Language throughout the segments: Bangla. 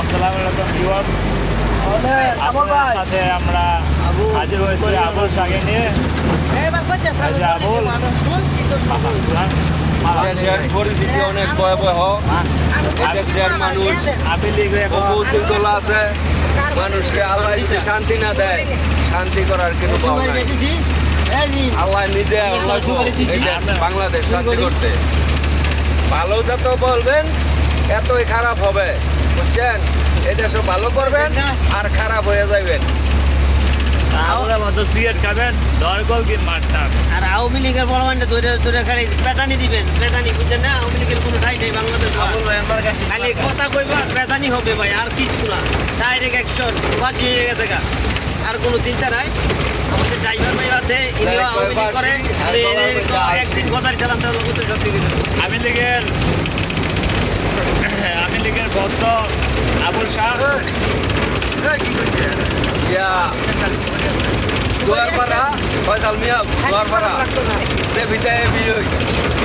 আসসালামু আলাইকুম ভিউয়ার্স, আপনাদের সাথে আমরা হাজির হয়েছি আবুল শাহকে নিয়ে। দেশের পরিস্থিতি অনেক ভয়াবহ। দেশের মানুষ অপশৃঙ্খল আছে। মানুষকে আল্লাহ যদি শান্তি না দেয়, শান্তি করার কোনো ভাব নাই। আল্লাহ নিজে বাংলাদেশ শান্তি করতে ভালো যত বলবেন এতই খারাপ হবে, বুঝছেন? এদেশে ভালো করবেন আর খারাপ হয়ে যাবেন। আমরা মতো সিগারেট খাবেন, দরগল কি মারতাম। আর আওয়ামী লীগের বলবানটা ধরে খালি পেতানি দিবেন, পেতানি বুঝছেন না? আওয়ামী লীগের কোনো ঠাই নেই বাংলাদেশ। খালি কথা কইবা পেতানি হবে ভাই, আর কিছু না। ডাইরেক্ট অ্যাকশন, ফাঁসি হয়ে গেছে গা, আর কোনো চিন্তা নাই। আমাদের ড্রাইভার ভাই আছে, ইনিও আওয়ামী লীগ করে। একদিন কথার চালান তাহলে করতে সত্যি কিছু আমি লীগের ভক্ত আবুল শাহ। দুয়ারপাড়া ফয়সাল মিয়া, দুয়ারপাড়া সে ভিতরে বিজয়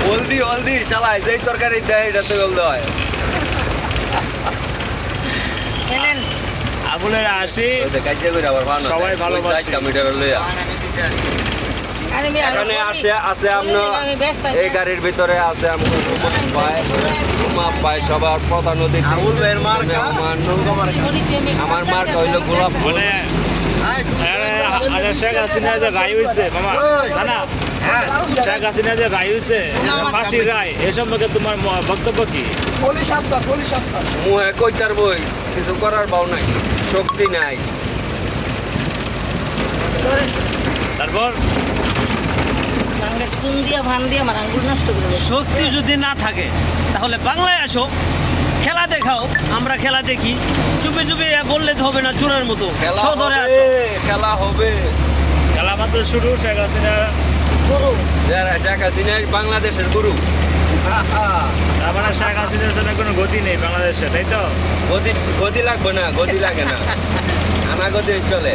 হলদি হলদি শালায় যেই তরকারি দেয় এটাতে হলদি হয়। আবুলের আসি সবাই ভালোবাসে। এখানে আছে আমরা এই গাড়ির ভিতরে আছে ভাই সবার প্রধান অতিথি আমার মার্ক হইলো গোলাপ ফুল। শেখ হাসিনা যে রায় হয়েছে মামা, না শেখ হাসিনা যে রায় হয়েছে ফাঁসির রায়, এ সম্পর্কে তোমার বক্তব্য কি? মুহে কইতার বই কিছু করার বাউ নাই, শক্তি নাই। তারপর শক্তি যদি না থাকে তাহলে বাংলায় আসো, খেলা দেখাও, আমরা খেলা দেখি। চুপে চুপে বললে তো হবে না, চোরের মতো সদরে আসো। খেলা হবে, খেলা মাত্র শুরু। শেখ হাসিনা গুরু, শেখ হাসিনা বাংলাদেশের গুরু। তার মানে শেখ হাসিনার জন্য কোনো গতি নেই বাংলাদেশে, তাই তো? গদি লাগবে না, গদি লাগে না, আনা গদি চলে।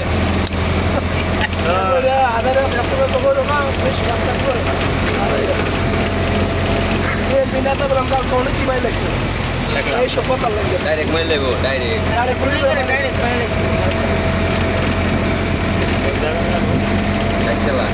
ডাইরেক্ট মাইল লেবো, ডাইরেক্ট খেলা।